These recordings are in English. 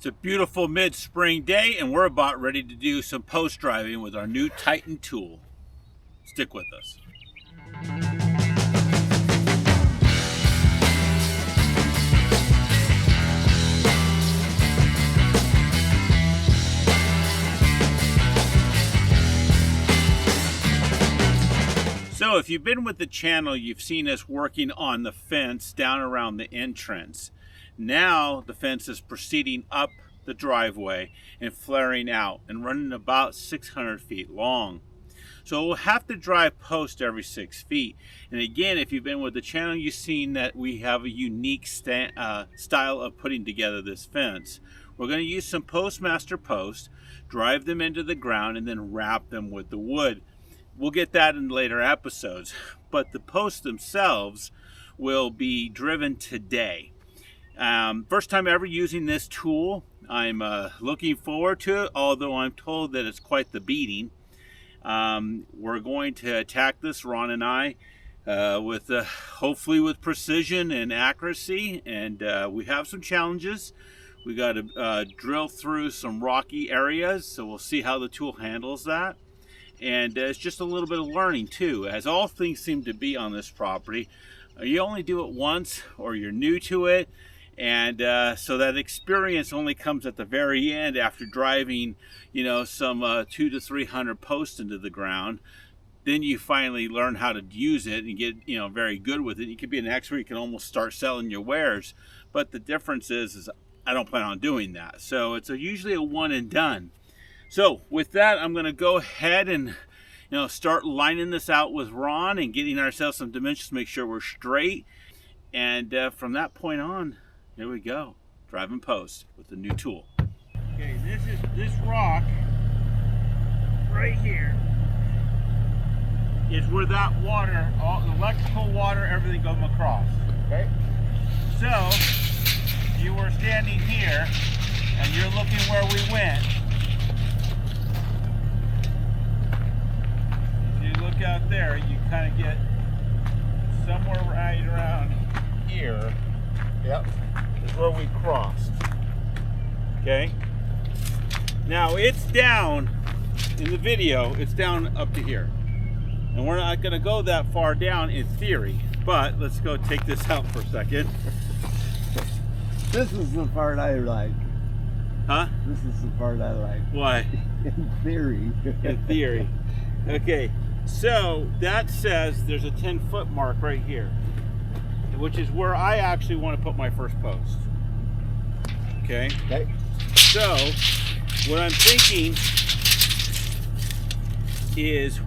It's a beautiful mid-spring day and we're about ready to do some post driving with our new Titan tool. Stick with us. So if you've been with the channel, you've seen us working on the fence down around the entrance. Now the fence is proceeding up the driveway and flaring out and running about 600 feet long. So we'll have to drive post every 6 feet. And again, if you've been with the channel, you've seen that we have a unique style of putting together this fence. We're going to use some postmaster posts, drive them into the ground, and then wrap them with the wood. We'll get that in later episodes, but the posts themselves will be driven today. First time ever using this tool. I'm looking forward to it, although I'm told that it's quite the beating. We're going to attack this, Ron and I, with hopefully with precision and accuracy, and we have some challenges. We got to drill through some rocky areas, so we'll see how the tool handles that. And it's just a little bit of learning too, as all things seem to be on this property. You only do it once, or you're new to it, and so that experience only comes at the very end after driving, you know, some 200 to 300 posts into the ground. Then you finally learn how to use it and get, you know, very good with it. You can be an expert. You can almost start selling your wares, but the difference is I don't plan on doing that. So it's usually a one and done. So with that, I'm going to go ahead and start lining this out with Ron and getting ourselves some dimensions to make sure we're straight. And from that point on, here we go, driving post with the new tool. Okay, this rock right here is where that water, all the electrical water, everything goes across. Okay. So you were standing here and you're looking where we went. Look out there, you kind of get somewhere right around here. Yep, is where we crossed. Okay. Now it's down in the video. It's down up to here, and we're not going to go that far down in theory. But let's go take this out for a second. This is the part I like. Huh? This is the part I like. Why? In theory. In theory. Okay. So that says there's a 10-foot mark right here, which is where I actually want to put my first post. Okay? Okay. So what I'm thinking is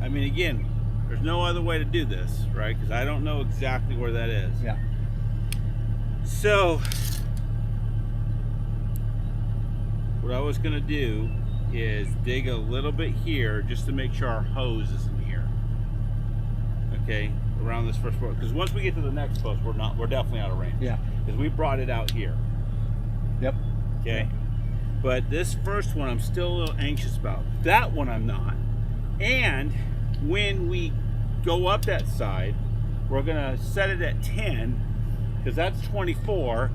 again, there's no other way to do this, right? Because I don't know exactly where that is. Yeah. So what I was going to do is dig a little bit here just to make sure our hose is in here. Okay, around this first post. Because once we get to the next post, we're definitely out of range. Yeah. Because we brought it out here. Yep. Okay. But this first one I'm still a little anxious about. That one I'm not. And when we go up that side, we're going to set it at 10 because that's 24.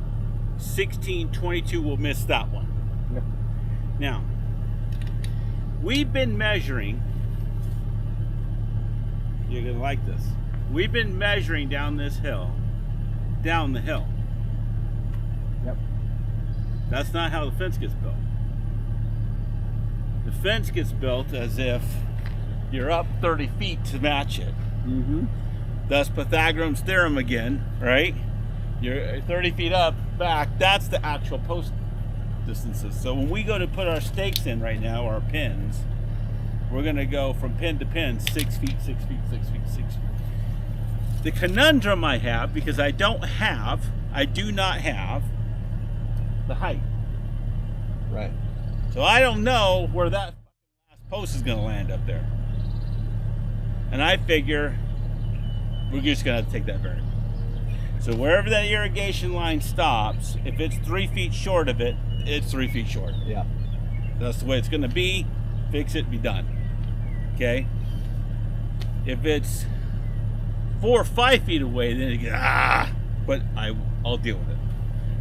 16, 22 will miss that one. Yep. Now, we've been measuring, you're going to like this, we've been measuring down this hill, down the hill. Yep. That's not how the fence gets built. The fence gets built as if you're up 30 feet to match it. Mm-hmm. Thus Pythagorean's theorem again, right? You're 30 feet up, back, that's the actual post distances. So when we go to put our stakes in right now, our pins, we're going to go from pin to pin 6 feet, 6 feet, 6 feet, 6 feet. The conundrum I have, because I do not have the height. Right. So I don't know where that last post is going to land up there. And I figure we're just going to have to take that variable. So wherever that irrigation line stops, if it's 3 feet short of it, it's 3 feet short. Yeah. That's the way it's going to be. Fix it, be done. Okay? If it's 4 or 5 feet away, then it gets, but I'll deal with it.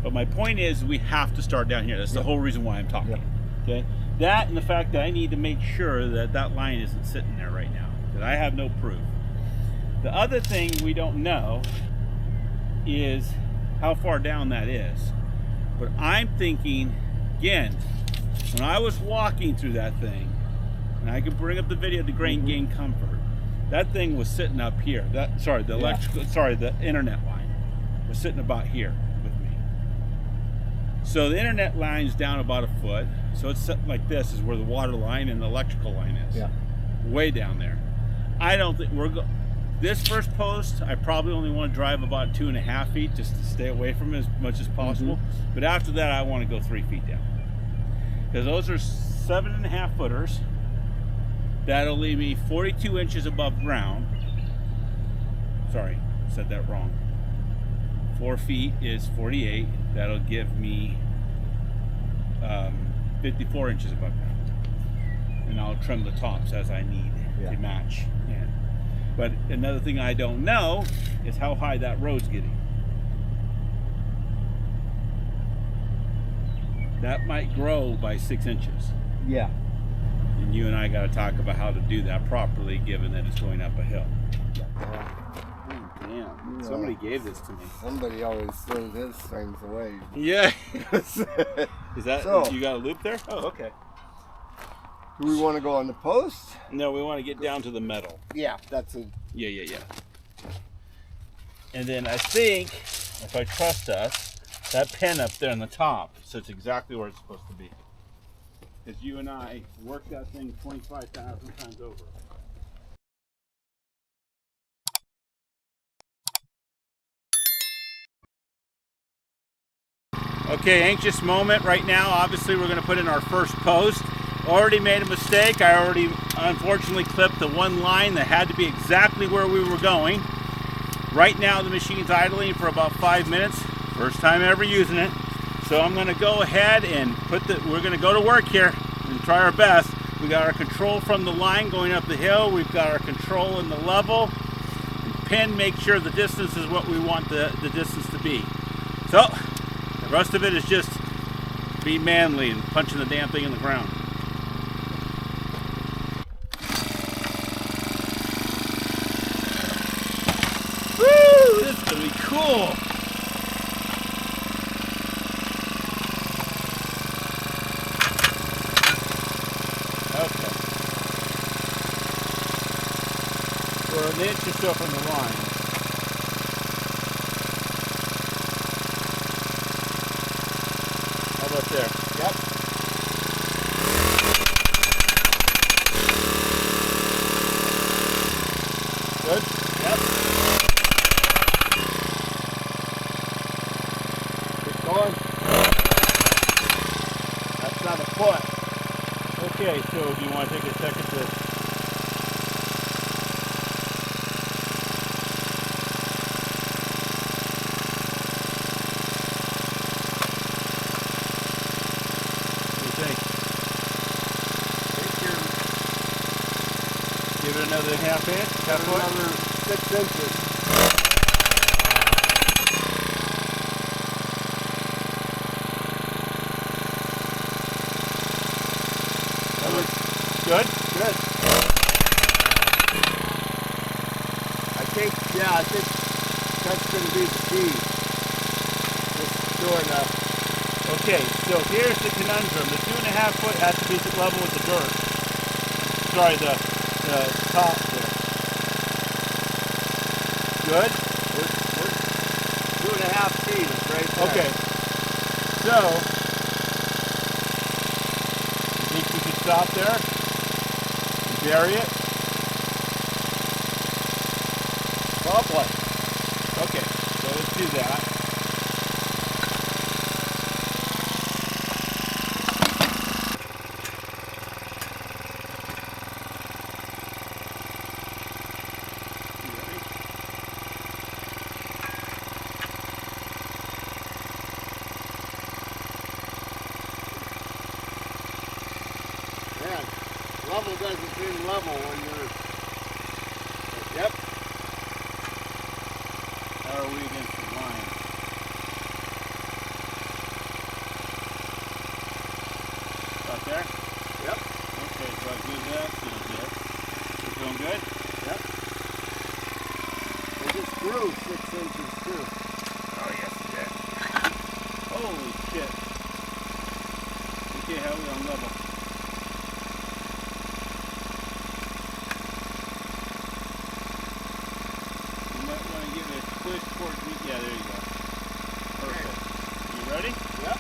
But my point is, we have to start down here. That's the whole reason why I'm talking. Yep. Okay, that and the fact that I need to make sure that that line isn't sitting there right now, that I have no proof. The other thing we don't know is how far down that is. But I'm thinking, again, when I was walking through that thing, and I can bring up the video to gain comfort, that thing was sitting up here. The internet line was sitting about here with me. So the internet line's down about a foot. So it's something like this is where the water line and the electrical line is. Yeah. Way down there. I don't think this first post, I probably only want to drive about 2.5 feet just to stay away from it as much as possible. But after that, I want to go 3 feet down. Because those are 7.5 footers. That'll leave me 42 inches above ground. Sorry, said that wrong. 4 feet is 48. That'll give me 54 inches above ground. And I'll trim the tops as I need to match. Yeah. But another thing I don't know is how high that road's getting. That might grow by 6 inches. Yeah. And you and I got to talk about how to do that properly, given that it's going up a hill. Damn, somebody gave this to me. Somebody always throws his things away. Yeah. Is that, So, you got a loop there? Oh, okay. do we want to go on the post? No, we want to get down to the metal. Yeah, that's a... Yeah. And then I think, if I trust us, that pin up there on the top sits exactly where it's supposed to be. Because you and I worked that thing 25,000 times over. Okay, anxious moment right now. Obviously, we're going to put in our first post. Already made a mistake. I already, unfortunately, clipped the one line that had to be exactly where we were going. Right now, the machine's idling for about 5 minutes. First time ever using it. So I'm going to go ahead and we're going to go to work here and try our best. We got our control from the line going up the hill. We've got our control in the level. And pin, make sure the distance is what we want the distance to be. So the rest of it is just be manly and punching the damn thing in the ground. Woo! This is going to be cool. We're an inch or so from the line. How about there? Yep. Good? Yep. Keep going. That's not a foot. Okay, so do you want to take a second to... Give it another half inch, another 6 inches. That looks good? Good. I think that's going to be the key. Just sure enough. Okay, so here's the conundrum. The 2.5 foot has to be level with the dirt. Sorry, the top there. Good? We're 2.5 feet is right there. Okay. So, you think we could stop there? And bury it? Probably. Okay, so let's do that. Level doesn't seem level when you're... Yep. How are we against the line? inches too. Oh, yes, it did. Holy shit. Okay, how are we on level? You might want to give it a twist towards me. Yeah, there you go. Perfect. You ready? Yep.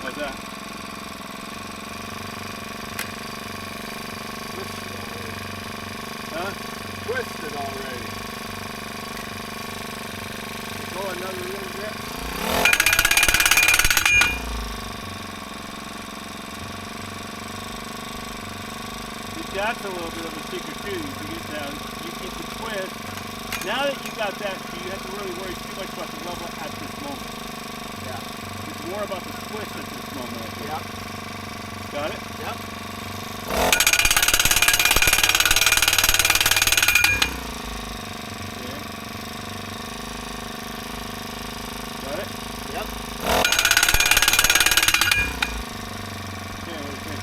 How's that? Huh? Twisted already. Go another little bit. See, that's a little bit of a secret too. You get down, you keep the twist. Now that you got that, you have to really worry too much about the level at this moment. Yeah. It's more about the twist at this moment, I think. Yep. Got it? Yep. Got it? Yep. Okay, what do you think?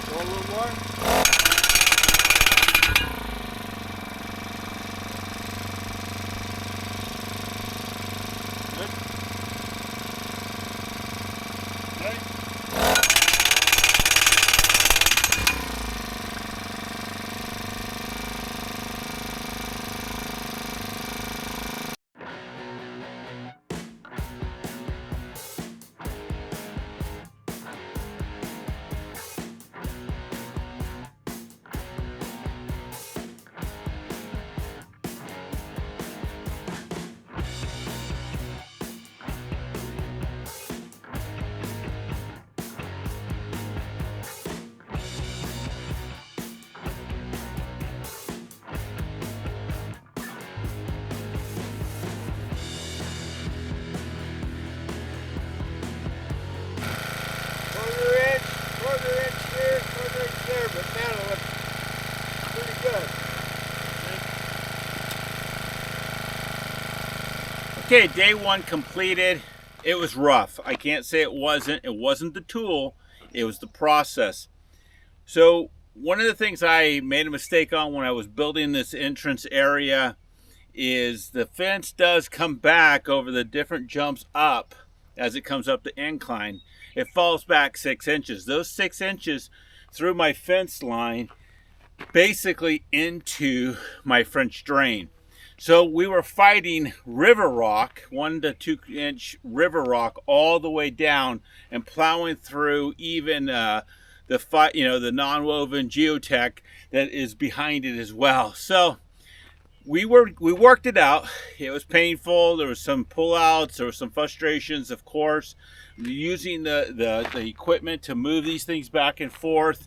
Go a little more. Good? Okay. Quarter inch here, but man, it looks pretty good. Okay, day one completed. It was rough. I can't say it wasn't. It wasn't the tool. It was the process. So one of the things I made a mistake on when I was building this entrance area is the fence does come back over the different jumps up as it comes up the incline. It falls back 6 inches. Those 6 inches through my fence line basically into my French drain. So we were fighting river rock, 1 to 2 inch river rock, all the way down and plowing through even the non-woven geotech that is behind it as well. So we worked it out. It was painful. There was some pullouts. There were some frustrations, of course. Using the equipment to move these things back and forth.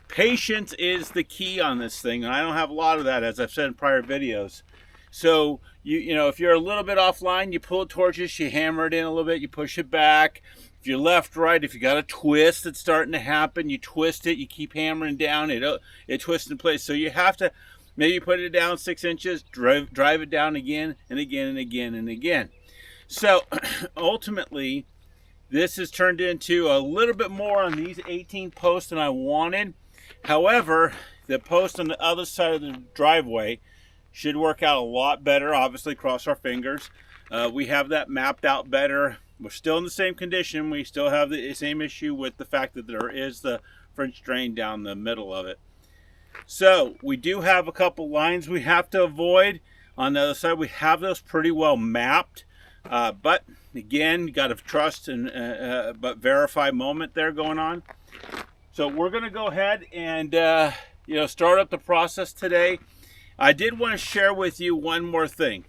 Patience is the key on this thing, and I don't have a lot of that, as I've said in prior videos. So you know, if you're a little bit offline, you pull it towards you, you hammer it in a little bit, you push it back. If you're left, right, if you got a twist that's starting to happen, you twist it, you keep hammering down, it twists in place. So you have to maybe put it down 6 inches, drive it down again and again and again and again. So ultimately, this has turned into a little bit more on these 18 posts than I wanted. However, the post on the other side of the driveway should work out a lot better. Obviously, cross our fingers. We have that mapped out better. We're still in the same condition. We still have the same issue with the fact that there is the French drain down the middle of it. So we do have a couple lines we have to avoid. On the other side, we have those pretty well mapped. But again, you got to trust and but verify moment there going on. So we're going to go ahead and start up the process today. I did want to share with you one more thing.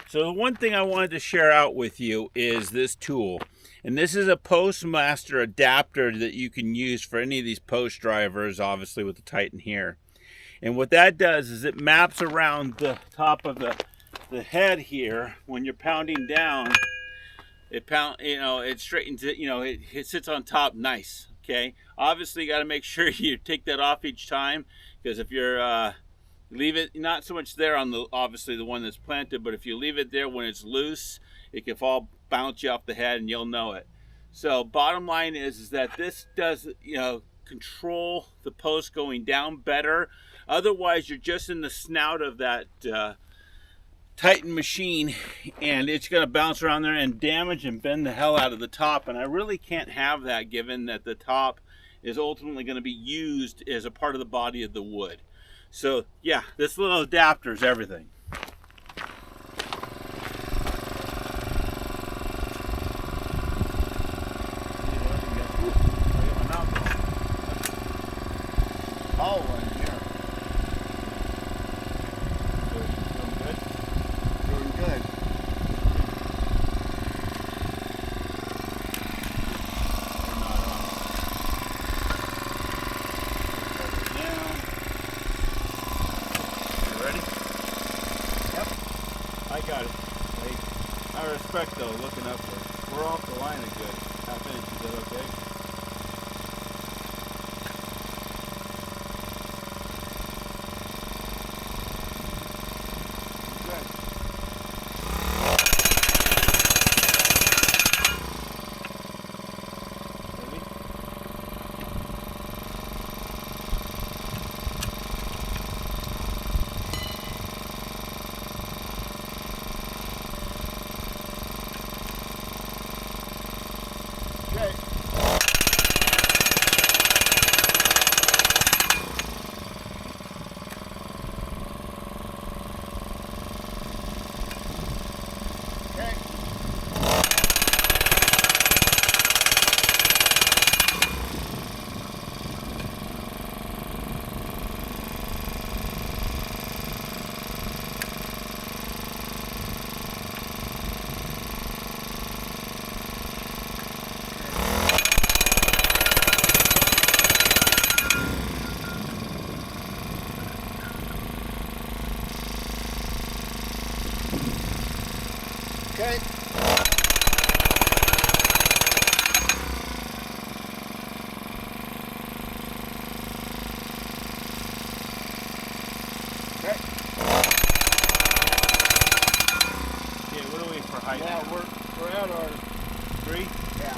So the one thing I wanted to share out with you is this tool. And this is a postmaster adapter that you can use for any of these post drivers, obviously with the Titan here. And what that does is it maps around the top of the head here. When you're pounding down, it straightens it, it sits on top nice. Okay, obviously you got to make sure you take that off each time, because if you're Leave it not so much there on the obviously the one that's planted, but if you leave it there when it's loose, it can fall bounce you off the head and you'll know it. So bottom line is that this does, you know, control the post going down better. Otherwise, you're just in the snout of that Titan machine, and it's going to bounce around there and damage and bend the hell out of the top. And I really can't have that, given that the top is ultimately going to be used as a part of the body of the wood. So yeah, this little adapter is everything. Oh, one here. Doing good. I got it. I respect though, looking upward. We're off the line a good half inch. Is that okay? Okay. Okay, what are we for height? Now we're at our 3? yeah.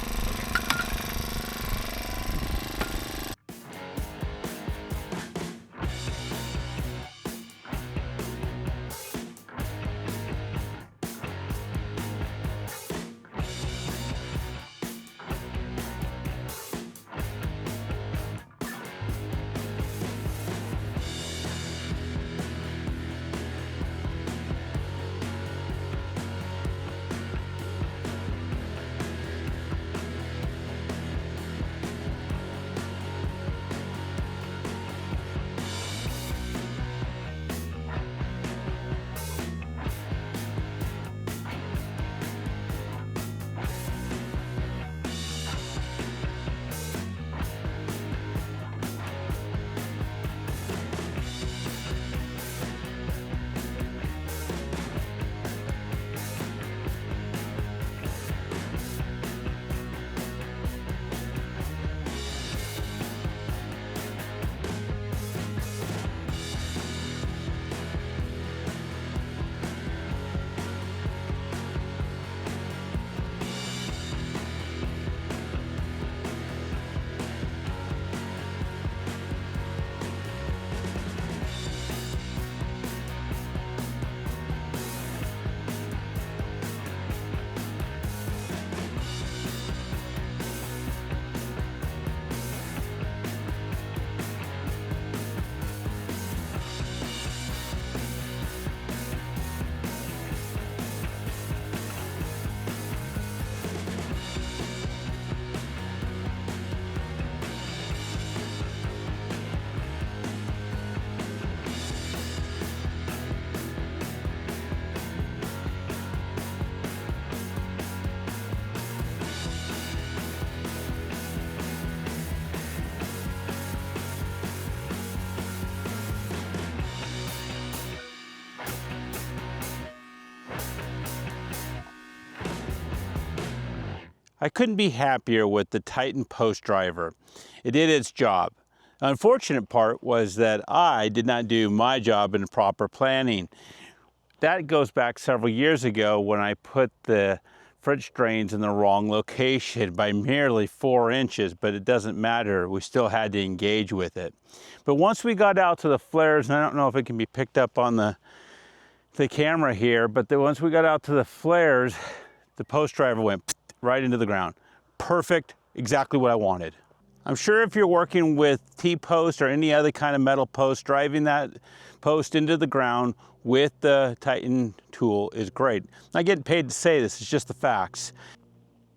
I couldn't be happier with the Titan post driver. It did its job. Unfortunate part was that I did not do my job in proper planning. That goes back several years ago when I put the French drains in the wrong location by merely 4 inches, but it doesn't matter. We still had to engage with it. But once we got out to the flares, and I don't know if it can be picked up on the camera here, but once we got out to the flares, the post driver went right into the ground. Perfect, exactly what I wanted. I'm sure if you're working with T-post or any other kind of metal post, driving that post into the ground with the Titan tool is great. I'm not getting paid to say this, it's just the facts.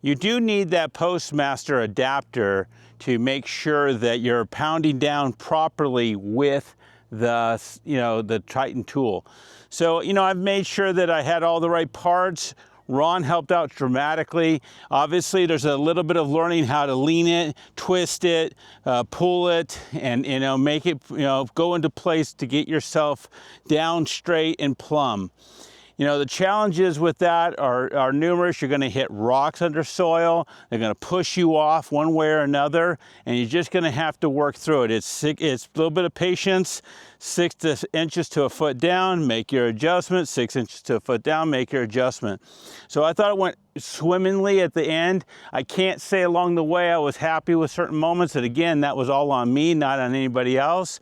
You do need that postmaster adapter to make sure that you're pounding down properly with the, the Titan tool. So, I've made sure that I had all the right parts. Ron helped out dramatically. Obviously, there's a little bit of learning how to lean it, twist it, pull it, and make it go into place to get yourself down straight and plumb. The challenges with that are numerous. You're going to hit rocks under soil. They're going to push you off one way or another, and you're just going to have to work through it. It's a little bit of patience. 6 inches to a foot down, make your adjustment. 6 inches to a foot down, make your adjustment. So I thought it went swimmingly at the end. I can't say along the way I was happy with certain moments, and again, that was all on me, not on anybody else.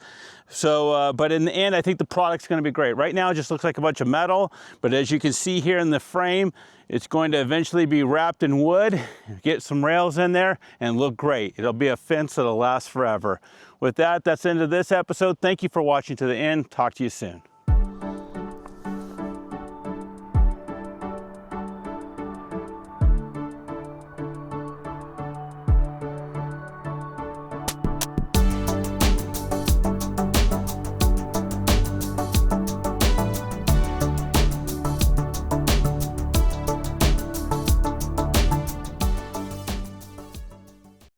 So, but in the end, I think the product's going to be great. Right now, it just looks like a bunch of metal, but as you can see here in the frame, it's going to eventually be wrapped in wood, get some rails in there, and look great. It'll be a fence that'll last forever. With that, that's the end of this episode. Thank you for watching to the end. Talk to you soon.